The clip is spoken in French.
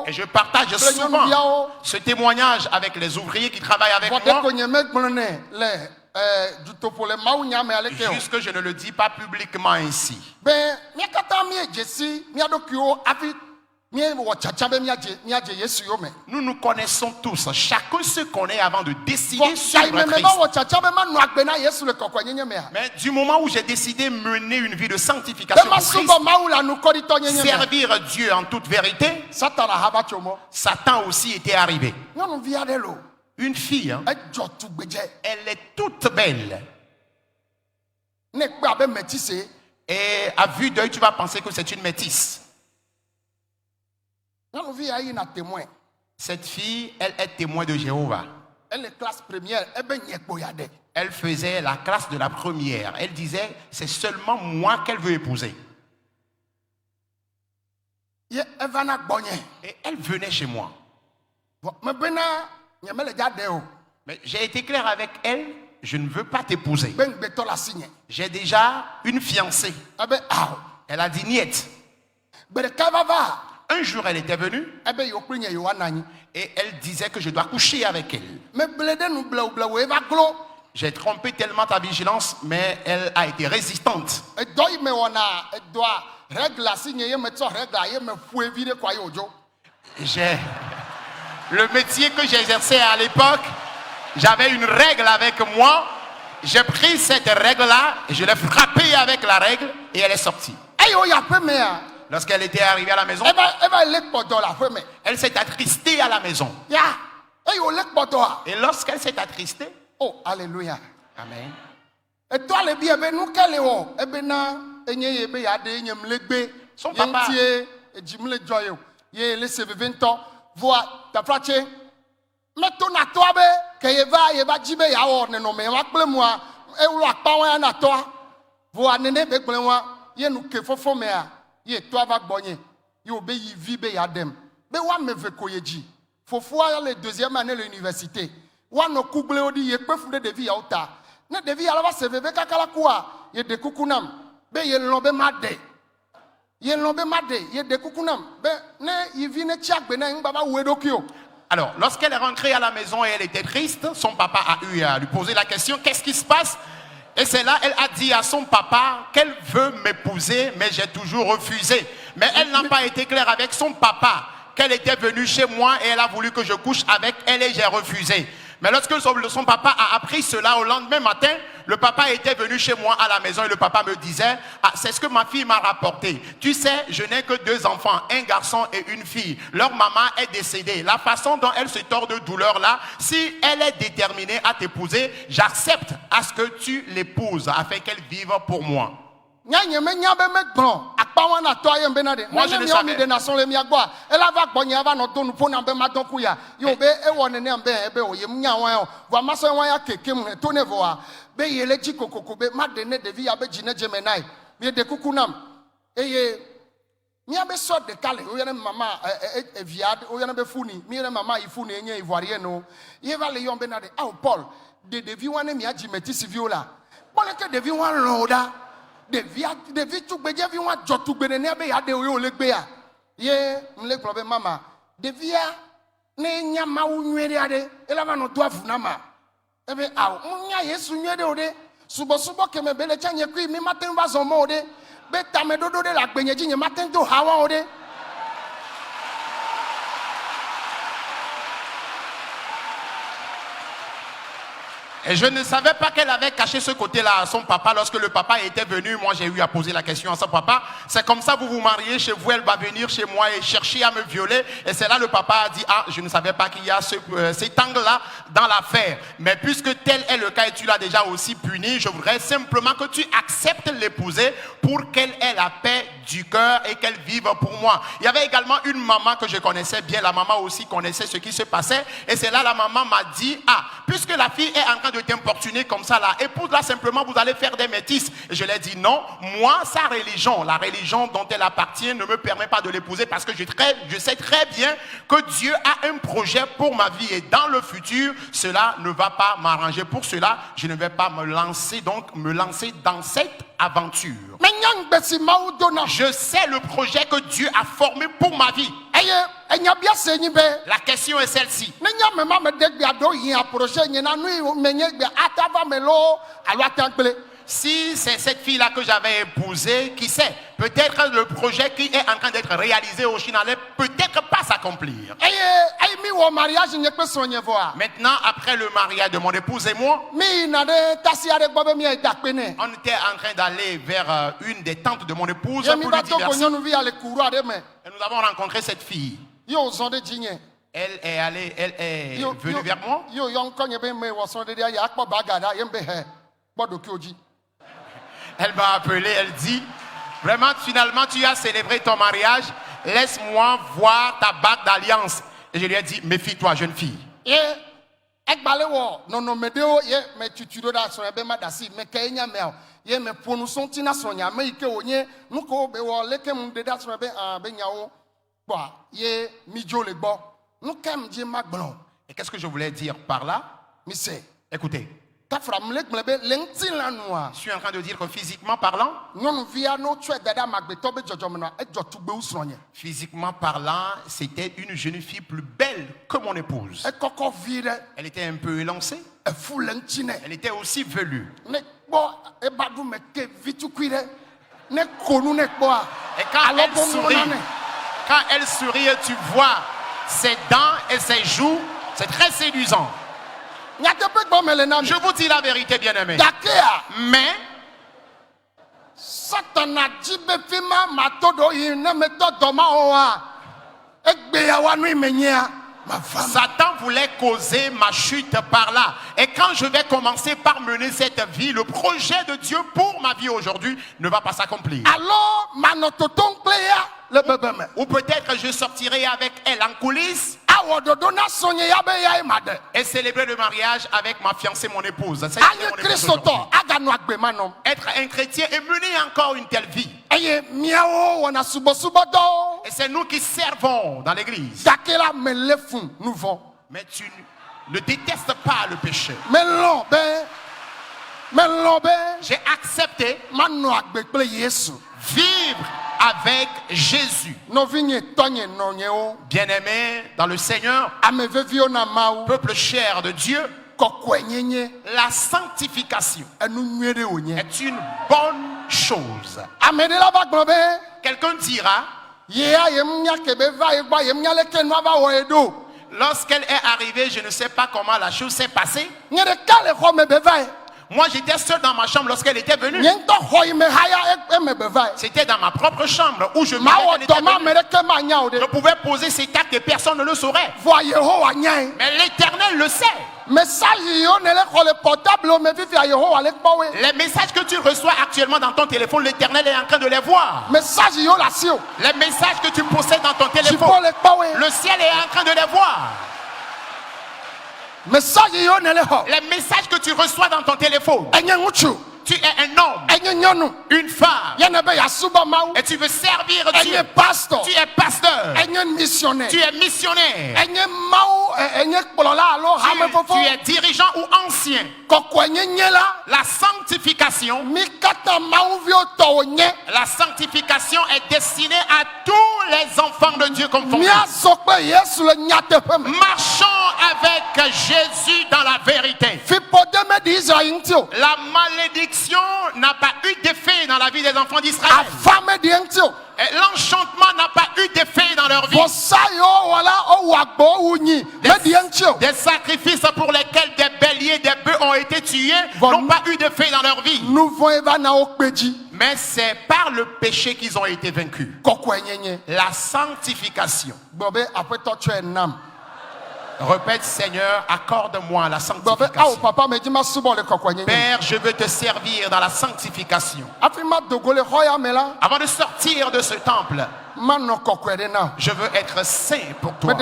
Et je partage souvent ce témoignage avec les ouvriers qui travaillent avec moi. Jusque je ne le dis pas publiquement ici. Nous nous connaissons tous, chacun se connaît avant de décider sur le Christ. Mais du moment où j'ai décidé de mener une vie de sanctification pour Christ, servir Dieu en toute vérité, Satan aussi était arrivé. Une fille, hein, elle est toute belle. Et à vue d'œil, tu vas penser que c'est une métisse. Cette fille, elle est témoin de Jéhovah. Elle faisait la classe de la première. Elle disait, c'est seulement moi qu'elle veut épouser. Et elle venait chez moi. Mais j'ai été clair avec elle, je ne veux pas t'épouser. J'ai déjà une fiancée. Elle a dit niet. Un jour, elle était venue et elle disait que je dois coucher avec elle. J'ai trompé tellement ta vigilance, mais elle a été résistante. Le métier que j'exerçais à l'époque, j'avais une règle avec moi. J'ai pris cette règle-là et je l'ai frappée avec la règle et elle est sortie. Lorsqu'elle était arrivée à la maison, elle s'est attristée à la maison. Et lorsqu'elle s'est attristée, oh, alléluia. Amen. Son papa, le deuxième année de l'université. Wano kugle odi ye pefude devi ya uta. Ne devi ya lava seveve kakala kuwa ye de kukunam. Be ye lombe made. Ye lombe made ye de kukunam. Be ne yivine chak be na baba wedokio. Alors, lorsqu'elle est rentrée à la maison et elle était triste, son papa a eu à lui poser la question, qu'est-ce qui se passe? Et c'est là, elle a dit à son papa qu'elle veut m'épouser, mais j'ai toujours refusé. Mais elle n'a pas été claire avec son papa qu'elle était venue chez moi et elle a voulu que je couche avec elle et j'ai refusé. Mais lorsque son papa a appris cela au lendemain matin, le papa était venu chez moi à la maison et le papa me disait, ah, c'est ce que ma fille m'a rapporté. Tu sais, je n'ai que 2 enfants, un garçon et une fille. Leur maman est décédée. La façon dont elle se tord de douleur là, si elle est déterminée à t'épouser, j'accepte à ce que tu l'épouses afin qu'elle vive pour moi. Moi, je ne savais. Devi tugbeje vi wan jotugbene ne be yade oyo legbe ya ye mle probe mama devia ne nya mawu nwere ade elava no to afuna ma ebe aw munya yesu nwere ode subo keme bele chanye kwi mi maten va zomo ode be tame dodo de la gbenye ji nye maten to hawa ode. Et je ne savais pas qu'elle avait caché ce côté-là à son papa. Lorsque le papa était venu, moi j'ai eu à poser la question à son papa. C'est comme ça, vous vous mariez chez vous, elle va venir chez moi et chercher à me violer. Et c'est là le papa a dit, ah, je ne savais pas qu'il y a cet angle-là dans l'affaire. Mais puisque tel est le cas et tu l'as déjà aussi puni, je voudrais simplement que tu acceptes l'épouser pour qu'elle ait la paix du cœur et qu'elle vive pour moi. Il y avait également une maman que je connaissais bien. La maman aussi connaissait ce qui se passait. Et c'est là la maman m'a dit, ah, puisque la fille est en train de t'importuner comme ça là. Épouse-la simplement, vous allez faire des métisses. Et je lui ai dit non, moi, sa religion, la religion dont elle appartient ne me permet pas de l'épouser parce que je sais très bien que Dieu a un projet pour ma vie et dans le futur, cela ne va pas m'arranger. Pour cela, je ne vais pas me lancer dans cette aventure. Je sais le projet que Dieu a formé pour ma vie. La question est celle-ci. Si c'est cette fille-là que j'avais épousée, qui sait, peut-être le projet qui est en train d'être réalisé au Chine n'allait peut-être pas s'accomplir. Maintenant, après le mariage de mon épouse et moi, on était en train d'aller vers une des tantes de mon épouse pour lui dire merci. Et nous avons rencontré cette fille. Elle est venue vers moi. Elle m'a appelé, elle dit, vraiment, finalement, tu as célébré ton mariage, laisse-moi voir ta bague d'alliance. Et je lui ai dit, méfie-toi, jeune fille. Et qu'est-ce que je voulais dire par là? Écoutez. Je suis en train de dire que physiquement parlant, c'était une jeune fille plus belle que mon épouse. Elle était un peu élancée. Elle était aussi velue. Et quand elle sourit, tu vois ses dents et ses joues, c'est très séduisant. Je vous dis la vérité, bien-aimé. Mais Satan voulait causer ma chute par là. Et quand je vais commencer par mener cette vie, le projet de Dieu pour ma vie aujourd'hui ne va pas s'accomplir. Ou peut-être je sortirai avec elle en coulisses et célébrer le mariage avec ma fiancée, mon épouse. Être un chrétien et mener encore une telle vie. Et c'est nous qui servons dans l'église. Mais tu ne détestes pas le péché. J'ai accepté vivre avec Jésus. Bien-aimé dans le Seigneur, peuple cher de Dieu, la sanctification est une bonne chose. Quelqu'un dira, lorsqu'elle est arrivée, je ne sais pas comment la chose s'est passée. Moi, j'étais seul dans ma chambre lorsqu'elle était venue. C'était dans ma propre chambre où je Je pouvais poser ces actes et personne ne le saurait. Mais l'Éternel le sait. Les messages que tu reçois actuellement dans ton téléphone, l'Éternel est en train de les voir. Les messages que tu possèdes dans ton téléphone, le ciel est en train de les voir. Les messages que tu reçois dans ton téléphone. Tu es un homme, une femme, et tu veux servir Dieu. Tu es pasteur, tu es missionnaire, tu es dirigeant ou ancien. La sancification est destinée à tous les enfants de Dieu comme marchons avec Jésus dans la vérité. La malédiction n'a pas eu d'effet dans la vie des enfants d'Israël. L'enchantement n'a pas eu d'effet dans leur vie. Des sacrifices pour lesquels des béliers, des bœufs ont été tués n'ont pas eu d'effet dans leur vie. Mais c'est par le péché qu'ils ont été vaincus. La sanctification. Répète, Seigneur, accorde-moi la sanctification. Père, je veux te servir dans la sanctification. Avant de sortir de ce temple, je veux être saint pour toi.